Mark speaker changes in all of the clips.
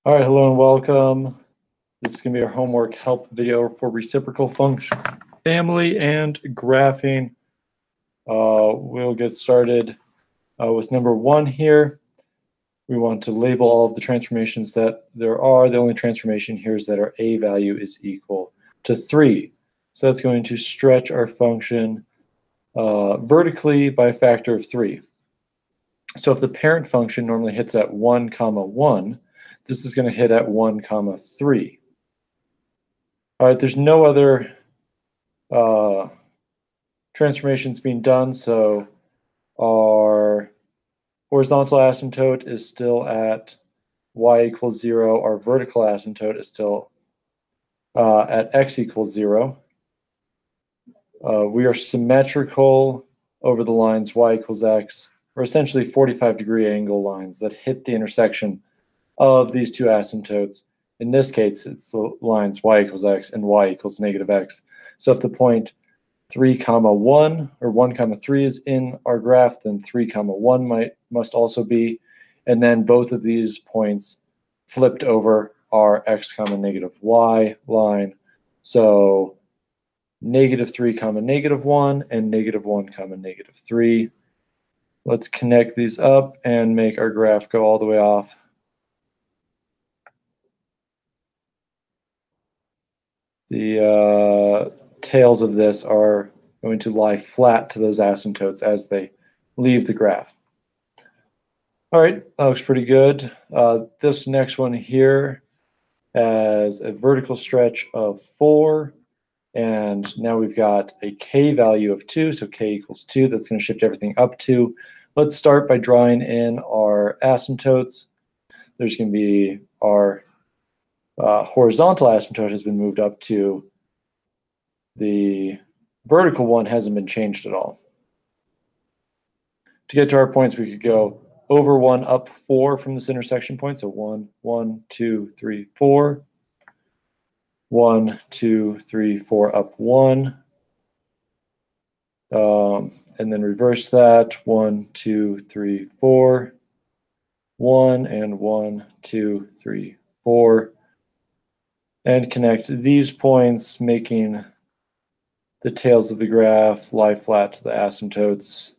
Speaker 1: All right, hello and welcome. This is going to be our homework help video for reciprocal function family and graphing. We'll get started with number 1 here. We want to label all of the transformations that there are. The only transformation here is that our a value is equal to 3. So that's going to stretch our function vertically by a factor of 3. So if the parent function normally hits at 1, 1, this is going to hit at 1, 3. All right, there's no other transformations being done, so our horizontal asymptote is still at y equals 0. Our vertical asymptote is still at x equals 0. We are symmetrical over the lines y equals x. We're essentially 45-degree angle lines that hit the intersection of these two asymptotes. In this case, it's the lines y equals x and y equals negative x. So if the point 3, 1 or 1, 3 is in our graph, then 3, 1 must also be. And then both of these points flipped over our x, negative y line. So negative 3, negative 1 and negative 1, negative 3. Let's connect these up and make our graph go all the way off. The tails of this are going to lie flat to those asymptotes as they leave the graph. All right, that looks pretty good. This next one here has a vertical stretch of 4, and now we've got a k value of 2, so k equals 2. That's going to shift everything up 2. Let's start by drawing in our asymptotes. There's going to be our horizontal asymptote has been moved up 2. The vertical one hasn't been changed at all. To get to our points, we could go over 1, up 4 from this intersection point. So 1, 1, 2, 3, 4. 1, 2, 3, 4, up 1. And then reverse that. 1, 2, 3, 4. 1 and 1, 2, 3, 4. And connect these points, making the tails of the graph lie flat to the asymptotes.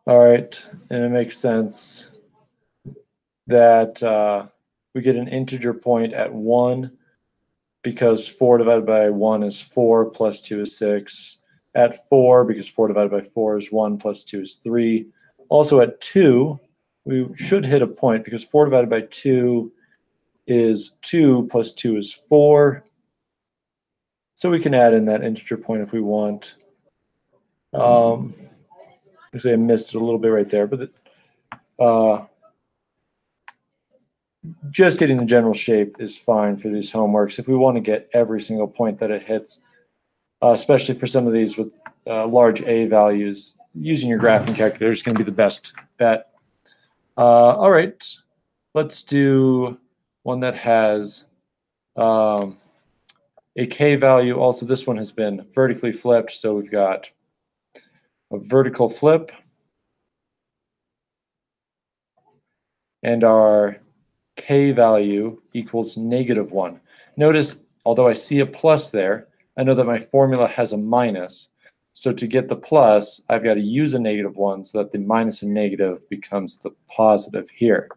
Speaker 1: All right, and it makes sense that we get an integer point at 1 because 4 divided by 1 is 4 plus 2 is 6. At 4, because 4 divided by 4 is 1 plus 2 is 3. Also at 2, we should hit a point because 4 divided by 2 is 2 plus 2 is 4. So we can add in that integer point if we want. Actually, I missed it a little bit right there, but just getting the general shape is fine for these homeworks. If we want to get every single point that it hits, especially for some of these with large A values, using your graphing calculator is going to be the best bet. All right, let's do one that has a K value. Also, this one has been vertically flipped, so we've got a vertical flip. And our K value equals negative 1. Notice, although I see a plus there, I know that my formula has a minus. So to get the plus, I've got to use a negative 1 so that the minus and negative becomes the positive here.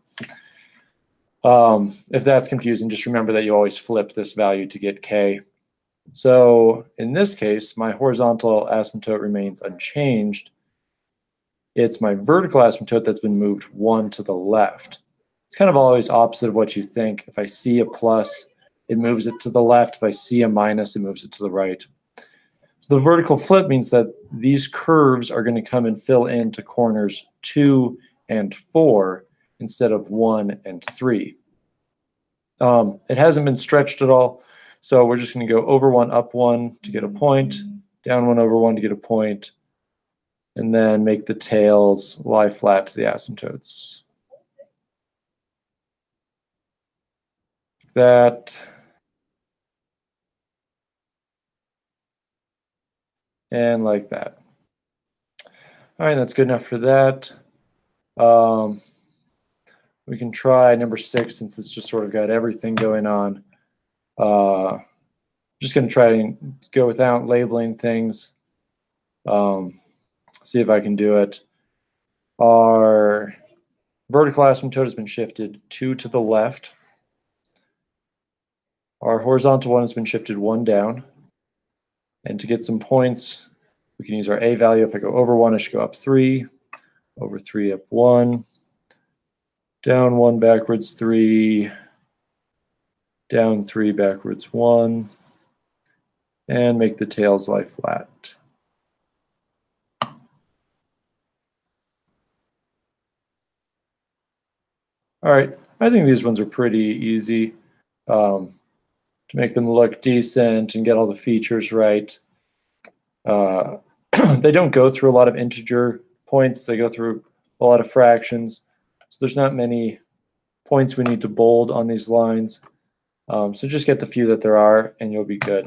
Speaker 1: If that's confusing, just remember that you always flip this value to get K. So in this case, my horizontal asymptote remains unchanged. It's my vertical asymptote that's been moved 1 to the left. It's kind of always opposite of what you think. If I see a plus, it moves it to the left. If I see a minus, it moves it to the right. So the vertical flip means that these curves are going to come and fill into corners 2 and 4 instead of 1 and 3. It hasn't been stretched at all, so we're just going to go over 1, up 1 to get a point, down 1, over 1 to get a point, and then make the tails lie flat to the asymptotes. That. And like that. All right, that's good enough for that. We can try number 6 since it's just sort of got everything going on. Just going to try and go without labeling things. See if I can do it. Our vertical asymptote has been shifted 2 to the left. Our horizontal one has been shifted 1 down. And to get some points, we can use our A value. If I go over 1, I should go up 3, over 3, up 1, down 1, backwards 3, down 3, backwards 1, and make the tails lie flat. All right, I think these ones are pretty easy to make them look decent and get all the features right. They don't go through a lot of integer points. They go through a lot of fractions. So there's not many points we need to bold on these lines. So just get the few that there are and you'll be good.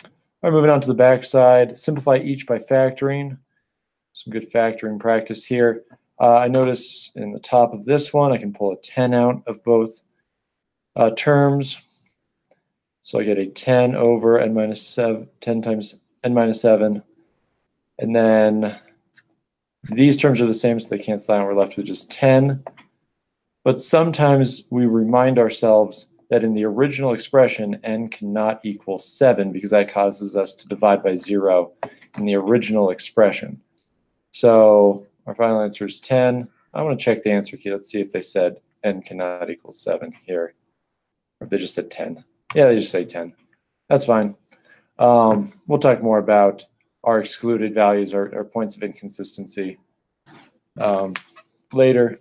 Speaker 1: All right, moving on to the back side. Simplify each by factoring. Some good factoring practice here. I notice in the top of this one, I can pull a 10 out of both terms. So I get a 10 over n minus 7, 10 times n minus 7. And then these terms are the same, so they cancel out. We're left with just 10. But sometimes we remind ourselves that in the original expression, n cannot equal 7 because that causes us to divide by 0 in the original expression. So our final answer is 10. I want to check the answer key. Let's see if they said n cannot equal 7 here. Or if they just said 10. Yeah, they just say 10. That's fine. We'll talk more about our excluded values, our points of inconsistency later.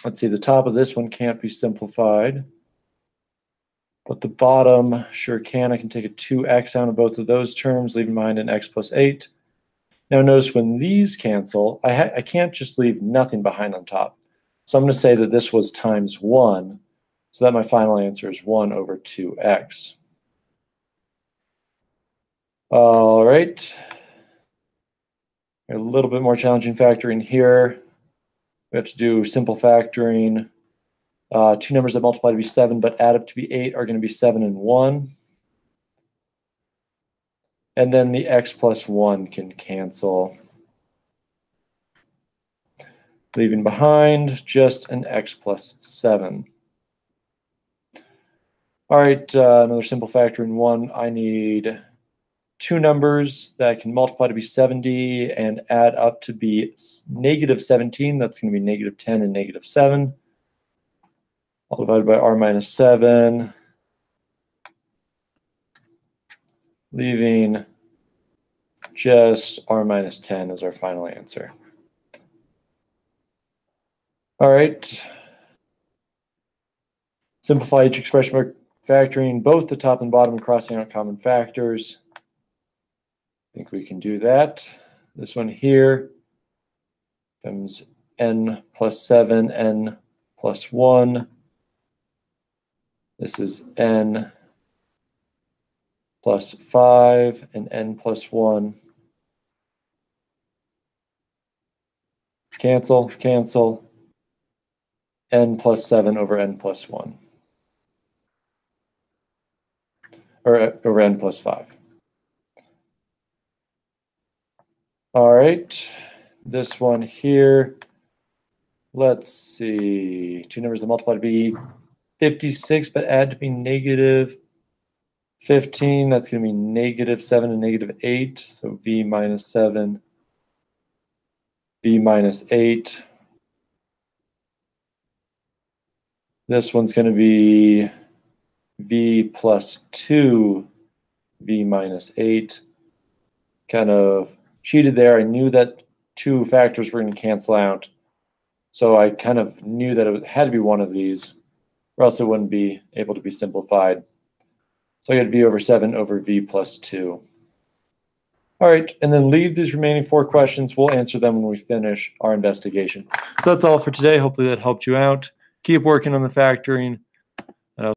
Speaker 1: Let's see, the top of this one can't be simplified. But the bottom sure can. I can take a 2x out of both of those terms, leaving behind an x plus 8. Now notice when these cancel, I can't just leave nothing behind on top. So I'm going to say that this was times 1, so that my final answer is 1 over 2x. All right. A little bit more challenging factoring here. We have to do simple factoring. 2 numbers that multiply to be 7 but add up to be 8 are going to be 7 and 1. And then the x plus 1 can cancel, leaving behind just an x plus 7. All right, another simple factoring one. I need 2 numbers that can multiply to be 70 and add up to be negative 17. That's going to be negative 10 and negative 7. All divided by r minus 7, leaving just r minus 10 as our final answer. All right. Simplify each expression by factoring both the top and bottom and crossing out common factors. I think we can do that. This one here becomes n plus 7, n plus 1. This is n plus 5 and n plus 1. Cancel, cancel. N plus 7 over n plus 1. Or over n plus 5. All right, this one here. Let's see. 2 numbers that multiply to be 56, but add to be negative 15. That's going to be negative 7 and negative 8. So v minus 7, v minus 8. This one's going to be v plus 2, v minus 8. Kind of cheated there. I knew that 2 factors were going to cancel out. So I kind of knew that it had to be one of these, or else it wouldn't be able to be simplified. So I get v over 7 over v plus 2. All right, and then leave these remaining 4 questions. We'll answer them when we finish our investigation. So that's all for today. Hopefully that helped you out. Keep working on the factoring.